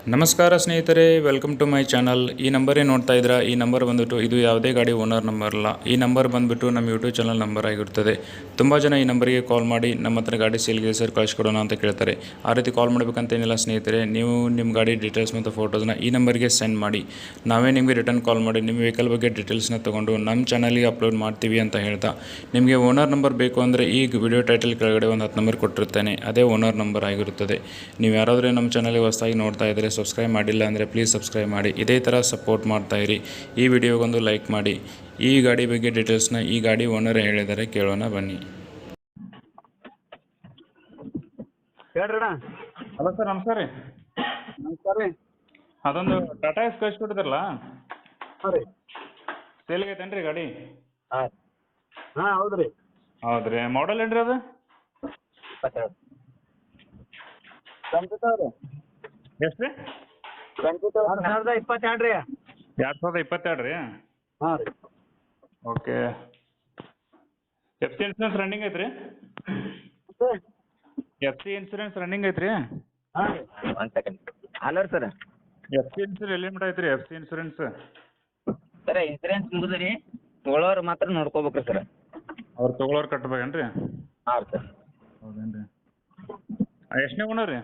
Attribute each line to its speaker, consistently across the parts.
Speaker 1: ನಮಸ್ಕಾರ ಸ್ನೇಹಿತರೆ, welcome to my channel. ಈ ನಂಬರೇ ನೋಡ್ತಾ ಇದ್ದೀರಾ. ಈ ನಂಬರ್ ಬಂದುಬಿಟ್ಟು ಇದು ಯಾವುದೇ ಗಾಡಿ ಓನರ್ ನಂಬರ್ ಅಲ್ಲ. ಈ ನಂಬರ್ ಬಂದುಬಿಟ್ಟು ನಮ್ಮ ಯೂಟ್ಯೂಬ್ ಚಾನಲ್ ನಂಬರ್ ಆಗಿರ್ತದೆ. ತುಂಬ ಜನ ಈ ನಂಬರಿಗೆ ಕಾಲ್ ಮಾಡಿ ನಮ್ಮ ಹತ್ರ ಗಾಡಿ ಸೇಲ್ಗೆ ಸರ್ ಕಳಿಸ್ಕೊಡೋಣ ಅಂತ ಕೇಳ್ತಾರೆ. ಆ ರೀತಿ ಕಾಲ್ ಮಾಡಬೇಕಂತೇನಿಲ್ಲ ಸ್ನೇಹಿತರೆ. ನೀವು ನಿಮ್ಮ ಗಾಡಿ ಡೀಟೇಲ್ಸ್ ಮತ್ತು ಫೋಟೋಸ್ನ ಈ ನಂಬರ್ಗೆ ಸೆಂಡ್ ಮಾಡಿ, ನಾವೇ ನಿಮಗೆ ರಿಟರ್ನ್ ಕಾಲ್ ಮಾಡಿ ನಿಮ್ಮ ವೆಹಿಕಲ್ ಬಗ್ಗೆ ಡೀಟೇಲ್ಸ್ನ ತೊಗೊಂಡು ನಮ್ಮ ಚಾನಲ್ಗೆ ಅಪ್ಲೋಡ್ ಮಾಡ್ತೀವಿ ಅಂತ ಹೇಳ್ತಾ, ನಿಮಗೆ ಓನರ್ ನಂಬರ್ ಬೇಕು ಅಂದರೆ ಈ ವಿಡಿಯೋ ಟೈಟಲ್ ಕೆಳಗಡೆ ಒಂದು 10 ನಂಬರ್ ಕೊಟ್ಟಿರ್ತೇನೆ. ಅದೇ ಓನರ್ ನಂಬರ್ ಆಗಿರುತ್ತದೆ. ನೀವು ಯಾರಾದರೂ ನಮ್ಮ ಚಾನಲ್ಗೆ ಹೊಸದಾಗಿ ನೋಡ್ತಾ ಇದ್ದರೆ, ಸಬ್ಸ್ಕ್ರೈಬ್ ಮಾಡಿಲ್ಲ ಅಂದರೆ ಪ್ಲೀಸ್ ಸಬ್ಸ್ಕ್ರೈಬ್ ಮಾಡಿ. ಇದೇ ಥರ ಸಪೋರ್ಟ್ ಮಾಡ್ತಾಯಿರಿ. ಈ ವಿಡಿಯೋಗೊಂದು ಲೈಕ್ ಮಾಡಿ. ಈ ಗಾಡಿ ಬಗ್ಗೆ ಡೀಟೇಲ್ಸ್ನ ಈ ಗಾಡಿ ಓನರ್ ಹೇಳಿದರೆ ಕೇಳೋಣ ಬನ್ನಿ.
Speaker 2: ಹೇಳ್ರಣ್ಣ.
Speaker 1: ಹಲೋ ಸರ್, ನಮಸ್ಕಾರ ರೀ.
Speaker 2: ನಮಸ್ಕಾರ ರೀ.
Speaker 1: ಅದೊಂದು ಟಾಟಾ ಎಸ್ ಕಳಿಸ್ಕೊಟ್ಟಿದ್ರಲ್ಲ,
Speaker 2: ಹಾಂ ರೀ.
Speaker 1: ಸೇಲ್ಗೆ ಐತೇನು ರೀ ಗಾಡಿ?
Speaker 2: ಹಾಂ ಹೌದು ರೀ.
Speaker 1: ಹೌದು ರೀ. ಮಾಡಲ್ ಏನು ರೀ ಅದು?
Speaker 2: 22 22
Speaker 1: ಎಷ್ಟು ರೀ?
Speaker 2: 2022 ರೀ.
Speaker 1: 2022 ರೀ?
Speaker 2: ಹಾಂ ರೀ.
Speaker 1: Okay. F C insurance running ಐತ್ರಿ? ಎಫ್ ಸಿ ಇನ್ಸೂರೆನ್ಸ್ ರನ್ನಿಂಗ್ ಐತ್ರಿ?
Speaker 2: ಹಾಂ ರೀ. 1 ಸೆಕೆಂಡ್. ಹಲೋ ರೀ ಸರ್.
Speaker 1: ಎಫ್ ಸಿ ಇನ್ಸೂರೆನ್ಸ್ ಎಲ್ಲಿ ಮಟ್ಟ ಐತ್ರಿ? F C insurance
Speaker 2: sir insurance ಮುಗಿದು ರೀ, ತೊಗೊಳೋರು ಮಾತ್ರ ನೋಡ್ಕೋಬೇಕ್ರಿ ಸರ್.
Speaker 1: ಅವ್ರು ತೊಗೊಳೋರು ಕಟ್ಬೇಕೇನು ರೀ?
Speaker 2: ಹಾಂ ಸರ್.
Speaker 1: ಹೌದೇನು ರೀ? ಎಷ್ಟನೇ ಓನರ್ ರೀ?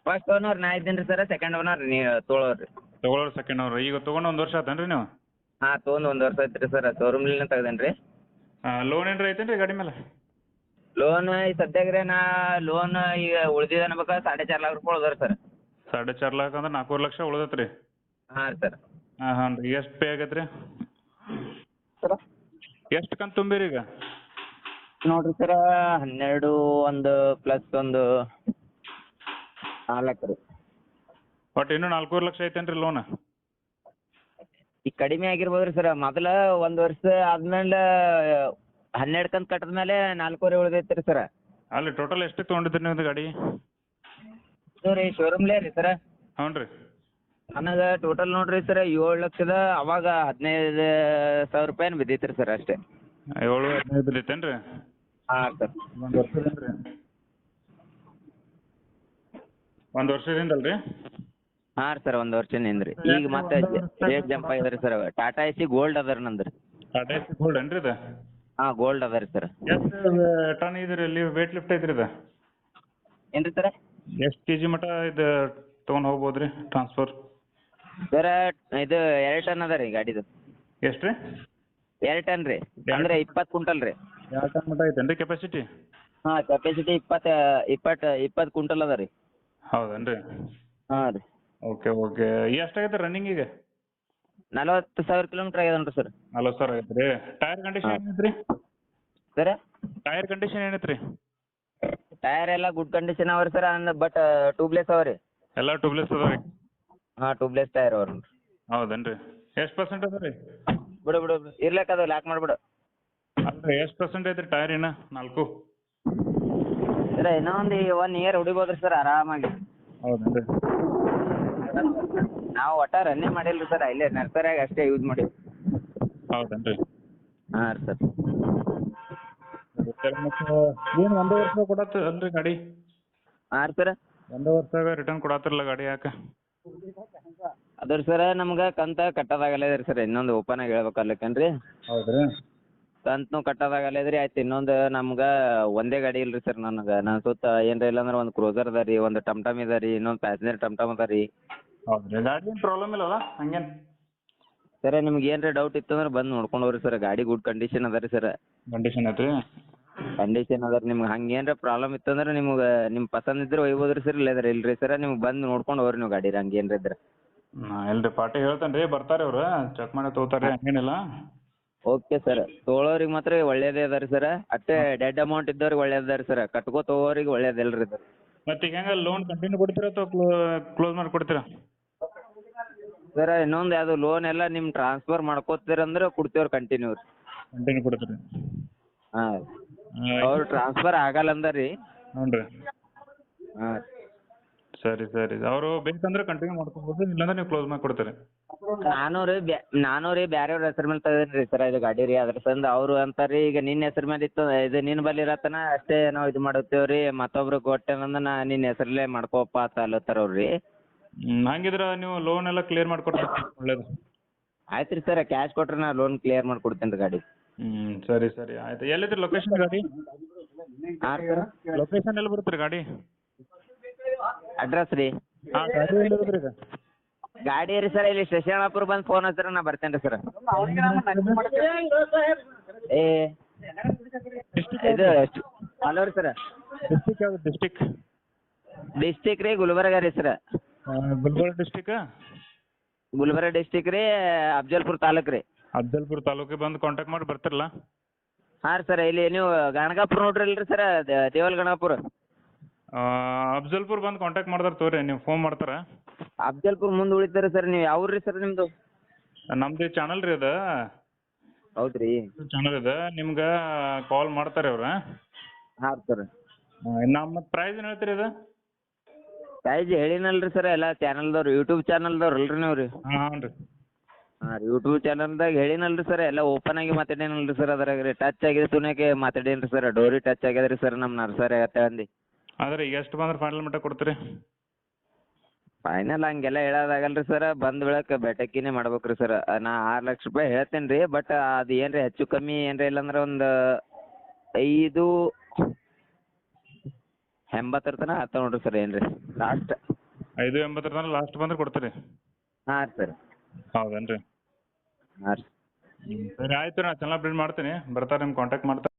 Speaker 2: ಫಸ್ಟ್ ಓನರ್ ನಾ ಇದ್ದೀನಿ ರೀ ಸರ್. ಸೆಕೆಂಡ್ ಓನರ್ ನೀವು ತೊಗೊಳೋರು ರೀ.
Speaker 1: ತೊಗೊಳೋರು ಸೆಕೆಂಡ್ ಓನರ್. ಈಗ ತೊಗೊಂಡು 1 ವರ್ಷ ಆತೇನು ರೀ ನೀವು?
Speaker 2: ಹಾಂ, ತೊಗೊಂಡು 1 ವರ್ಷ ಆಯ್ತು ರೀ ಸರ್. ಶೋರೂಮ್ಲಿನ ತೆಗ್ದೇನೆ ರೀ.
Speaker 1: ಲೋನ್ ಏನಾರ ಐತೇನು ರೀ ಗಾಡಿ ಮೇಲೆ?
Speaker 2: ಲೋನ್ ಈ ಸದ್ಯಕ್ಕೆ ರೀ ಲೋನ್ ಈಗ ಉಳ್ದಿದೆ ಅನ್ಬೇಕಾ 4.5 ಲಕ್ಷ ರೂಪಾಯಿ ಉಳ್ದಾರೆ ಸರ್.
Speaker 1: 4.5 ಲಕ್ಷ ಅಂದ್ರೆ 4.25 ಲಕ್ಷ ಉಳ್ದೈತೆ ರೀ?
Speaker 2: ಹಾಂ ರೀ ಸರ್.
Speaker 1: ಹಾಂ ರೀ. ಎಷ್ಟು ಪೇ ಆಗೈತೆ ರೀ?
Speaker 2: ಸರ
Speaker 1: ಎಷ್ಟು ಕಂತು ತುಂಬಿರಿ ಈಗ?
Speaker 2: ನೋಡಿರಿ ಸರ, 12 ಒಂದು ಪ್ಲಸ್ ಒಂದು 4 ರೀ.
Speaker 1: ಒಟ್ಟು ಇನ್ನೂ 4.25 ಲಕ್ಷ ಐತೇನು ರೀ ಲೋನ್?
Speaker 2: ಈಗ ಕಡಿಮೆ ಆಗಿರ್ಬೋದು ರೀ ಸರ್. ಮೊದಲ 1 ವರ್ಷ ಆದ್ಮೇಲೆ 12 ಕಂತು ಕಟ್ಟಿದ ಮೇಲೆ 4.25 ಉಳಿದೈತೆ ರೀ ಸರ್.
Speaker 1: ಅಲ್ಲಿ ಟೋಟಲ್ ಎಷ್ಟು ತೊಗೊಂಡಿದ್ರಿ ನೀವು ಗಾಡಿ?
Speaker 2: ಇದು ರೀ ಶೋರೂಮ್ಲೇ ರೀ ಸರ.
Speaker 1: ಹ್ಞೂ ರೀ.
Speaker 2: ನನಗೆ ಟೋಟಲ್ ನೋಡಿರಿ ಸರ್ 7 ಲಕ್ಷದ ಅವಾಗ 15,000 ರೂಪಾಯಿ ಬಿದ್ದೈತೆ ರೀ ಸರ್ ಅಷ್ಟೇ.
Speaker 1: 7-15 ಐತೇನು ರೀ?
Speaker 2: ಹಾಂ ಸರ್.
Speaker 1: 1 ವರ್ಷದಿಂದ ರೀ? 1 ವರ್ಷದಿಂದ ರೀ?
Speaker 2: ಹಾಂ ರೀ ಸರ್, 1 ವರ್ಷದಿಂದ ರೀ. ಈಗ ಮತ್ತೆ ರೇಟ್ ಜಂಪ್ ಆಗಿದೆ ರೀ ಸರ್. ಟಾಟಾ ಎಸಿ ಗೋಲ್ಡ್ ಅದ ರೀ ನಂದು ರೀ.
Speaker 1: ಟಾಟಾ ಎಸ್ ಗೋಲ್ಡ್ ಏನು ರೀ ಇದು?
Speaker 2: ಹಾಂ, ಗೋಲ್ಡ್ ಅದ ರೀ ಸರ್.
Speaker 1: ಎಷ್ಟು ಟನ್ ಇದ್ರಿ ಇಲ್ಲಿ ವೇಟ್ ಲಿಫ್ಟ್ ಐತ್ರಿ ಇದು?
Speaker 2: ಏನು ರೀ ಸರ್?
Speaker 1: ಎಷ್ಟು ಕೆ ಜಿ ಮಟ್ಟ ಇದು ತೊಗೊಂಡು ಹೋಗ್ಬೋದು ರೀ ಟ್ರಾನ್ಸ್ಫರ್?
Speaker 2: ಸರ ಇದು 2 ಟನ್ ಅದ ರೀ ಗಾಡಿದು.
Speaker 1: ಎಷ್ಟು ರೀ?
Speaker 2: 2 ಟನ್ ರೀ, ಅಂದರೆ 20 ಕ್ವಿಂಟಲ್ ರೀ.
Speaker 1: 2 ಟನ್ ಮಟ್ಟ ಐತೇನು ರೀ ಕೆಪಾಸಿಟಿ?
Speaker 2: ಹಾಂ, ಕೆಪಾಸಿಟಿ 20 ಕ್ವಿಂಟಲ್ ಅದ ರೀ.
Speaker 1: ಹೌದೇನು ರೀ?
Speaker 2: ಹಾಂ ರೀ.
Speaker 1: Okay okay. ಎಷ್ಟಾಗೈತೆ ರನ್ನಿಂಗ್ ಈಗ?
Speaker 2: 40,000 ಕಿಲೋಮೀಟ್ರ್ ಆಗ್ಯದ ನೋಡಿರಿ ಸರ್.
Speaker 1: 40,000 ಆಗೈತೆ ರೀ. ಟೈರ್ ಕಂಡೀಷನ್ ಏನೈತೆ ರೀ?
Speaker 2: ಸರ
Speaker 1: ಟೈರ್ ಕಂಡೀಷನ್ ಏನೈತೆ ರೀ?
Speaker 2: ಟೈರ್ ಎಲ್ಲ ಗುಡ್ ಕಂಡೀಷನ್ ಅವ ರೀ ಸರ್. ಬಟ್ ಟ್ಯೂಬ್ಲೆಸ್ ಅವ ರೀ.
Speaker 1: ಎಲ್ಲ ಟ್ಯೂಬ್ಲೆಸ್ ಅದಾವೆ ರೀ?
Speaker 2: ಹಾಂ, ಟ್ಯೂಬ್ಲೆಸ್ ಟೈರ್ ಅವ ರೀ.
Speaker 1: ಹೌದೇನು ರೀ? ಎಷ್ಟು ಪರ್ಸೆಂಟ್ ಅದ ರೀ?
Speaker 2: ಬಿಡು ಇರ್ಲಕ್ಕ ಅದು ಲಾಕ್ ಮಾಡಿಬಿಡು.
Speaker 1: ಅಲ್ಲ ಎಷ್ಟು ಪರ್ಸೆಂಟ್ ಐತೆ ರೀ ಟೈರ್? ಇನ್ನು 4?
Speaker 2: ಸರ ಇನ್ನೂ ಒಂದು 1 ಇಯರ್ ಹೊಡಿಬೋದು ರೀ ಸರ್ ಆರಾಮಾಗಿ.
Speaker 1: ಹೌದೇನು ರೀ?
Speaker 2: ನಾವು ಒಟ್ಟ ರನ್ನೇ ಮಾಡಿಲ್ಲ ರೀ ಸರ್. ಇಲ್ಲೇ ನರ್ಸರಿಯಾಗ ಅಷ್ಟೇ ಯೂಸ್ ಮಾಡಿ.
Speaker 1: ಹೌದೇನು ರೀ?
Speaker 2: ಹಾಂ ರೀ ಸರ್.
Speaker 1: ಏನು 1 ವರ್ಷ ಕೊಡತ್ತ ಅಲ್ರಿ ಗಾಡಿ?
Speaker 2: ಹಾಂ ರೀ ಸರ್.
Speaker 1: 1 ವರ್ಷದಾಗ ರಿಟರ್ನ್ ಕೊಡತ್ತಿರಲ್ಲ ಗಾಡಿ ಯಾಕೆ?
Speaker 2: ಅದ್ರ ಸರ ನಮ್ಗೆ ಕಂತ ಕಟ್ಟೋದಾಗಲ್ಲ ರೀ ಸರ್. ಇನ್ನೊಂದು ಓಪನ್ ಆಗಿ ಹೇಳ್ಬೇಕಲ್ಲಕೇನ್ರಿ.
Speaker 1: ಹೌದ್ರಿ?
Speaker 2: ಕಂತನು ಕಟ್ಟೋದಾಗಲ್ಲ ರೀ. ಆಯ್ತು, ಇನ್ನೊಂದು ನಮ್ಗೆ ಒಂದೇ ಗಾಡಿ ಇಲ್ಲ ರೀ ಸರ್. ನನ್ನ ಸುತ್ತ ಏನ್ರ ಇಲ್ಲ ಅಂದ್ರೆ ಒಂದು ಕ್ರೂಸರ್ ಅದ ರೀ, ಒಂದು ಟಮ್ ಟಮ್ ಇದೆ ರೀ, ಇನ್ನೊಂದು ಪ್ಯಾಸೆಂಜರ್ ಟಮ್ ಟಮ್ ಅದ ರೀ.
Speaker 1: ಹೌದ್ರಿ. ಗಾಡಿ ಏನು ಪ್ರಾಬ್ಲಮ್ ಇಲ್ಲಲ್ಲ ಹಂಗೇನು?
Speaker 2: ಸರ್ ನಿಮ್ಗೆ ಏನ್ರ ಡೌಟ್ ಇತ್ತು ಅಂದ್ರೆ ಬಂದು ನೋಡ್ಕೊಂಡು ಹೋಗ್ರಿ ಸರ್. ಗಾಡಿ ಗುಡ್ ಕಂಡೀಷನ್ ಅದ ರೀ ಸರ್.
Speaker 1: ಕಂಡೀಷನ್ ಐತ್ರಿ?
Speaker 2: ಕಂಡೀಷನ್ ಅದ ರೀ. ನಿಮ್ಗೆ ಹಂಗೆ ಏನ್ರ ಪ್ರಾಬ್ಲಮ್ ಇತ್ತು ಅಂದ್ರೆ ನಿಮ್ಗೆ ನಿಮ್ಮ ಪಸಂದ್ ಇದ್ರೆ ಒಯ್ಬೋದು ರೀ ಸರ್. ಇಲ್ಲದ್ರೆ ಇಲ್ರಿ ಸರ್. ನಿಮ್ಗೆ ಬಂದು ನೋಡ್ಕೊಂಡು ಹೋಗ್ರಿ ನೀವು ಗಾಡಿ ಹಂಗೆ ಏನ್ರ ಇದ್ರೆ.
Speaker 1: ಇಲ್ರಿ, ಪಾರ್ಟಿ ಹೇಳ್ತೇನೆ ರೀ, ಬರ್ತಾರೆ ಅವ್ರು ಚೆಕ್ ಮಾಡಿ ತೊಗೋತಾರೆ, ಹಂಗೇನಿಲ್ಲ.
Speaker 2: Okay sir. ತೊಗೊಳೋರಿಗೆ ಮಾತ್ರ ಒಳ್ಳೇದೇ ಅದ ರೀ ಸರ್. ಅಷ್ಟೇ ಡೆಡ್ ಅಮೌಂಟ್ ಇದ್ದವ್ರಿಗೆ ಒಳ್ಳೇದು ಅದ ರೀ ಸರ್. ಕಟ್ಕೋ ತೊಗೋರಿಗೆ ಒಳ್ಳೇದಿಲ್ಲ ರೀ ಸರ್.
Speaker 1: ಮತ್ತೆ ಈಗ ಹೆಂಗೆ ಲೋನ್ ಕಂಟಿನ್ಯೂ ಕೊಡ್ತೀರಾ ಅಥವಾ ಕ್ಲೋಸ್ ಮಾಡಿ ಕೊಡ್ತೀರಾ?
Speaker 2: ಸರ್ ಇನ್ನೊಂದು ಯಾವುದು ಲೋನ್ ಎಲ್ಲ ನಿಮ್ಮ ಟ್ರಾನ್ಸ್ಫರ್ ಮಾಡ್ಕೋತೀರಂದ್ರೆ ಕೊಡ್ತೀವ್ರಿ ಕಂಟಿನ್ಯೂ ರೀ.
Speaker 1: ಕಂಟಿನ್ಯೂ ಕೊಡ್ತೀರಿ?
Speaker 2: ಹಾಂ, ಅವ್ರು ಟ್ರಾನ್ಸ್ಫರ್ ಆಗಲ್ಲ ಅಂದ ರೀ.
Speaker 1: ಹ್ಞೂ ರೀ.
Speaker 2: ಹಾಂ.
Speaker 1: ಸರಿ ಸರಿ. ಅವರು ಬೇಕಂದ್ರೆ ಕಂಟಿನ್ಯೂ ಮಾಡ್ಕೊಬೋದು, ಇಲ್ಲಾಂದ್ರೆ ನೀವು ಕ್ಲೋಸ್ ಮಾಡಿ ಕೊಡ್ತೀರಿ?
Speaker 2: ನಾನು ರೀ ಬೇರೆಯವ್ರ ಹೆಸ್ರ ಮೇಲೆ ತೆಗ್ದೀನಿ ರೀ ಸರ್ ಇದು ಗಾಡಿ ರೀ. ಅದ್ರ ಸಂದು ಅವರು ಅಂತಾರೆ ರೀ, ಈಗ ನಿನ್ನ ಹೆಸ್ರ ಮೇಲೆ ಇತ್ತು ಇದು ನಿನ್ನ ಬಳಿ ಇರತ್ತನ ಅಷ್ಟೇ ನಾವು ಇದು ಮಾಡುತ್ತೇವೆ ರೀ, ಮತ್ತೊಬ್ರಿಗೆ ಕೊಟ್ಟೇನಂದ್ರೆ ನಿನ್ನ ಹೆಸ್ರಲ್ಲೇ ಮಾಡ್ಕೋಪ್ಪ ಅಂತ ಅಲ್ಲತ್ತಾರ ಅವ್ರು ರೀ.
Speaker 1: ಹಂಗಿದ್ರೆ ನೀವು ಲೋನ್ ಎಲ್ಲ ಕ್ಲಿಯರ್ ಮಾಡಿಕೊಡ್ರಿ ಒಳ್ಳೇದು.
Speaker 2: ಆಯ್ತು ರೀ ಸರ್ ಕ್ಯಾಶ್ ಕೊಟ್ರೆ ನಾ ಲೋನ್ ಕ್ಲಿಯರ್ ಮಾಡ್ಕೊಡ್ತೇನೆ ರೀ ಗಾಡಿ.
Speaker 1: ಸರಿ ಸರಿ ಆಯ್ತು. ಎಲ್ಲಿದ್ರಿ ಲೊಕೇಶನ್ ಗಾಡಿ?
Speaker 2: ಹಾಂ ಸರ್
Speaker 1: ಲೊಕೇಶನ್ ಎಲ್ಲಿ ಬರುತ್ತೆ ರೀ ಗಾಡಿ?
Speaker 2: ಅಡ್ರೆಸ್ ರೀ
Speaker 1: ಹಾಂ ಗಾಡಿ ಎಲ್ಲಿರುತ್ತೆ ಈಗ?
Speaker 2: ಗಾಡಿ ರೀ ಸರ್ ಇಲ್ಲಿ ಶಶಾಣಪುರ ಬಂದು ಫೋನ್ ಹಚ್ಚಿದ್ರೆ ನಾ ಬರ್ತೇನೆ ರೀ ಸರ್. ಏ ಇದು ಹಲೋ ರೀ ಸರ್.
Speaker 1: ಡಿಸ್ಟಿಕ್ ಯಾವ್ದು?
Speaker 2: ಡಿಸ್ಟಿಕ್ ರೀ ಗುಲ್ಬರ್ಗ ರೀ sir.
Speaker 1: Gulbarga district?
Speaker 2: Gulbarga district ರೀ ಅಫ್ಜಲ್ಪುರ ತಾಲೂಕು ರೀ.
Speaker 1: ಅಫ್ಜಲ್ಪುರ ತಾಲೂಕಿಗೆ ಬಂದು ಕಾಂಟ್ಯಾಕ್ಟ್ ಮಾಡಿ ಬರ್ತಿರಲ್ಲ?
Speaker 2: ಹಾಂ ರೀ ಸರ್ ಇಲ್ಲಿ ನೀವು ಗಣಗಾಪುರ ನೋಡ್ರಿ ಅಲ್ರಿ ಸರ್ ದೇವಲ್ ಗಣಗಾಪುರ.
Speaker 1: ಅಫ್ಜಲ್ಪುರ ಬಂದು ಕಾಂಟ್ಯಾಕ್ಟ್ ಮಾಡ್ತಾರೆ ತೋರಿ, ನೀವು ಫೋನ್ ಮಾಡ್ತಾರೆ.
Speaker 2: ಅಫ್ಜಲ್ಪುರ ಮುಂದೆ ಉಳಿತಾರೆ ಸರ್. ನೀವು ಯಾವ ರೀ ಸರ್ ನಿಮ್ಮದು?
Speaker 1: ನಮ್ದು ಚಾನಲ್ ರೀ ಅದು.
Speaker 2: ಹೌದು ರೀ
Speaker 1: ಚಾನಲ್ ಇದೆ, ನಿಮ್ಗೆ ಕಾಲ್ ಮಾಡ್ತಾರೆ ಅವ್ರು.
Speaker 2: ಹಾಂ ಸರ್.
Speaker 1: ನಮ್ಮ ಮತ್ತು ಪ್ರೈಸ್ ಏನು ಹೇಳ್ತೀರಿ ಇದು?
Speaker 2: ಪ್ರೈಸ್ ಹೇಳಿನಲ್ರಿ ಸರ್ ಎಲ್ಲ ಚಾನಲ್ದವ್ರು ಯೂಟ್ಯೂಬ್ ಚಾನಲ್ದವ್ರು ಅಲ್ರಿ ನೀವು ರೀ?
Speaker 1: ಹಾಂ ರೀ.
Speaker 2: ಹಾಂ ರೀ ಯೂಟ್ಯೂಬ್ ಚಾನಲ್ದಾಗ ಹೇಳಿನಲ್ರಿ ಸರ್ ಎಲ್ಲ ಓಪನ್ ಆಗಿ ಮಾತಾಡೇನಲ್ರಿ ಸರ್. ಅದ್ರಾಗ ರೀ ಟಚ್ ಆಗಿದೆ ತುನಕ್ಕೆ ಮಾತಾಡೇನಿ ರೀ ಸರ್. ಡೋರಿ ಟಚ್ ಆಗ್ಯದ ರೀ ಸರ್ ನಮ್ಮ ನರ್ಸರಿ ಆಗತ್ತೆ ಅಂದು.
Speaker 1: ಆದರೆ ಈಗ ಎಷ್ಟು ಬಂದ್ರೆ ಫೈನಲ್ ಮಟ್ಟ ಕೊಡ್ತೀರಿ?
Speaker 2: ಫೈನಲ್ ಹಂಗೆಲ್ಲ ಹೇಳೋದಾಗಲ್ಲ ರೀ ಸರ್. ಬಂದ ಬೆಳಕ್ಕೆ ಬೆಟಕಿನೇ ಮಾಡ್ಬೇಕು ರೀ ಸರ್. ನಾ 6 ಲಕ್ಷ ರೂಪಾಯಿ ಹೇಳ್ತೇನೆ ರೀ. ಬಟ್ ಅದು ಏನು ರೀ ಹೆಚ್ಚು ಕಮ್ಮಿ ಏನು ರೀ ಇಲ್ಲಾಂದ್ರೆ ಒಂದು 580 ತನಕ ಆಗ್ತಾವೆ ನೋಡಿರಿ ಸರ್. ಏನು ರೀ ಲಾಸ್ಟ್
Speaker 1: 580 ತನಕ ಲಾಸ್ಟ್ ಬಂದ್ರೆ ಕೊಡ್ತೀರಿ?
Speaker 2: ಹಾಂ ರೀ ಸರ್.
Speaker 1: ಹೌದೇನು ರೀ?
Speaker 2: ಹಾಂ ರೀ
Speaker 1: ಸರಿ ಆಯಿತು, ನಾ ಚಾನಲ್ ಅಪ್ಡೇಟ್ ಮಾಡ್ತೀನಿ, ಬರ್ತಾರೆ ನಿಮ್ಗೆ ಕಾಂಟ್ಯಾಕ್ಟ್ ಮಾಡ್ತಾರೆ.